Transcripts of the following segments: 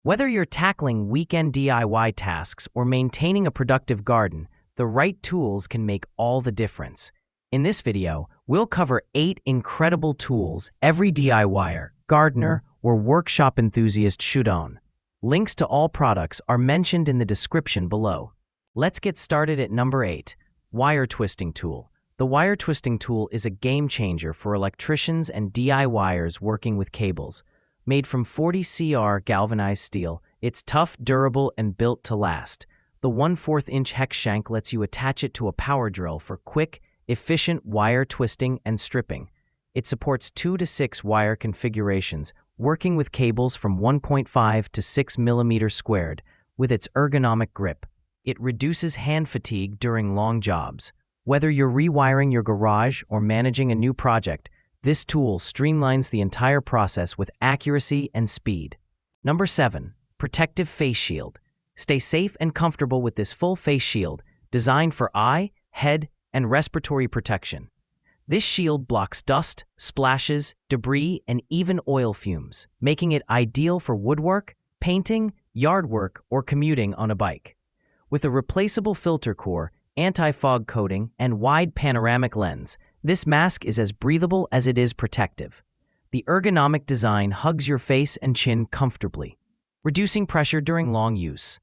Whether you're tackling weekend DIY tasks or maintaining a productive garden, the right tools can make all the difference. In this video, we'll cover 8 incredible tools every DIYer, gardener, or workshop enthusiast should own. Links to all products are mentioned in the description below. Let's get started at number 8, Wire Twisting Tool. The wire twisting tool is a game changer for electricians and DIYers working with cables. Made from 40 CR galvanized steel, it's tough, durable, and built to last. The 1/4-inch hex shank lets you attach it to a power drill for quick, efficient wire twisting and stripping. It supports 2 to 6 wire configurations, working with cables from 1.5 to 6 mm squared. With its ergonomic grip, it reduces hand fatigue during long jobs. Whether you're rewiring your garage or managing a new project, this tool streamlines the entire process with accuracy and speed. Number 7, Protective Face Shield. Stay safe and comfortable with this full face shield, designed for eye, head, and respiratory protection. This shield blocks dust, splashes, debris, and even oil fumes, making it ideal for woodwork, painting, yard work, or commuting on a bike. With a replaceable filter core, anti-fog coating, and wide panoramic lens, this mask is as breathable as it is protective. The ergonomic design hugs your face and chin comfortably, reducing pressure during long use.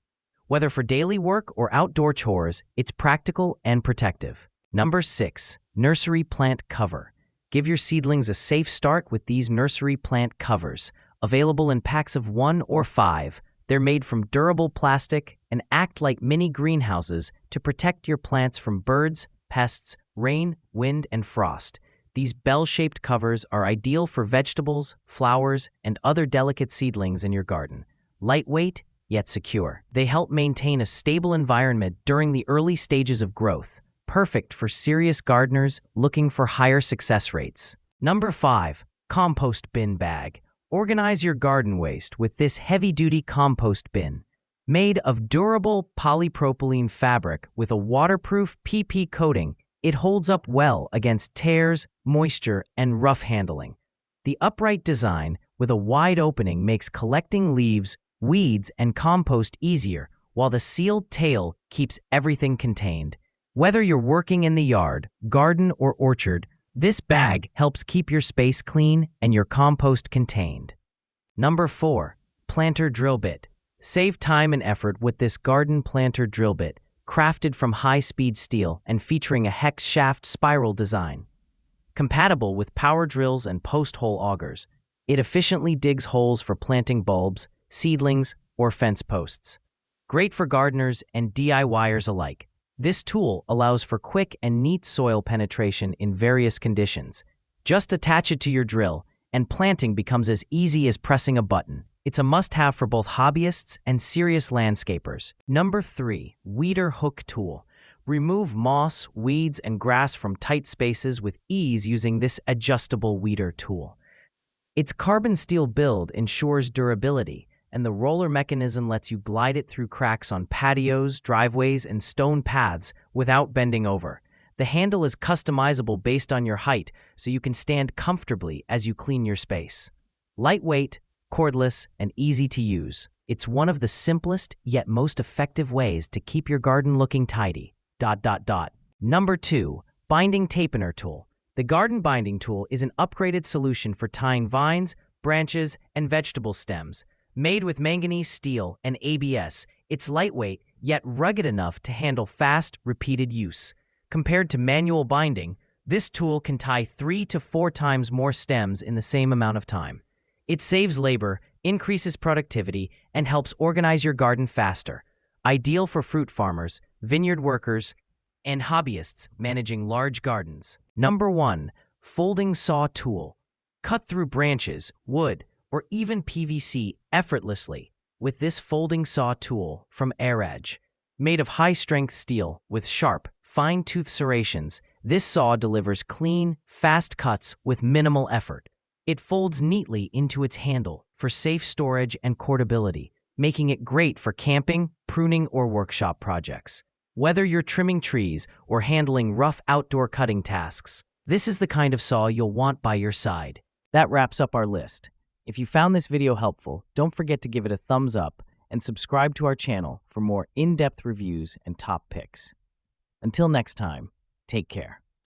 Whether for daily work or outdoor chores, it's practical and protective. Number 6, Nursery Plant Cover. Give your seedlings a safe start with these nursery plant covers. Available in packs of 1 or 5, they're made from durable plastic and act like mini greenhouses to protect your plants from birds, pests, rain, wind, and frost. These bell-shaped covers are ideal for vegetables, flowers, and other delicate seedlings in your garden. Lightweight, yet secure. They help maintain a stable environment during the early stages of growth, perfect for serious gardeners looking for higher success rates. Number 5, Compost Bin Bag. Organize your garden waste with this heavy-duty compost bin. Made of durable polypropylene fabric with a waterproof PP coating, it holds up well against tears, moisture, and rough handling. The upright design with a wide opening makes collecting leaves, weeds, and compost easier, while the sealed tail keeps everything contained. Whether you're working in the yard, garden, or orchard, this bag helps keep your space clean and your compost contained. Number 4, Planter Drill Bit. Save time and effort with this garden planter drill bit, crafted from high-speed steel and featuring a hex shaft spiral design. Compatible with power drills and post-hole augers, it efficiently digs holes for planting bulbs, seedlings, or fence posts. Great for gardeners and DIYers alike. This tool allows for quick and neat soil penetration in various conditions. Just attach it to your drill, and planting becomes as easy as pressing a button. It's a must-have for both hobbyists and serious landscapers. Number 3, Weeder Hook Tool. Remove moss, weeds, and grass from tight spaces with ease using this adjustable weeder tool. Its carbon steel build ensures durability, and the roller mechanism lets you glide it through cracks on patios, driveways, and stone paths without bending over. The handle is customizable based on your height, so you can stand comfortably as you clean your space. Lightweight, cordless, and easy to use, it's one of the simplest yet most effective ways to keep your garden looking tidy. Number 2, Binding Tapener Tool. The garden binding tool is an upgraded solution for tying vines, branches, and vegetable stems. Made with manganese steel and ABS, it's lightweight yet rugged enough to handle fast, repeated use. Compared to manual binding, this tool can tie 3 to 4 times more stems in the same amount of time. It saves labor, increases productivity, and helps organize your garden faster. Ideal for fruit farmers, vineyard workers, and hobbyists managing large gardens. Number 1, Folding Saw Tool. Cut through branches, wood, or even PVC effortlessly with this folding saw tool from AirEdge. Made of high-strength steel with sharp, fine-tooth serrations, this saw delivers clean, fast cuts with minimal effort. It folds neatly into its handle for safe storage and portability, making it great for camping, pruning, or workshop projects. Whether you're trimming trees or handling rough outdoor cutting tasks, this is the kind of saw you'll want by your side. That wraps up our list. If you found this video helpful, don't forget to give it a thumbs up and subscribe to our channel for more in-depth reviews and top picks. Until next time, take care.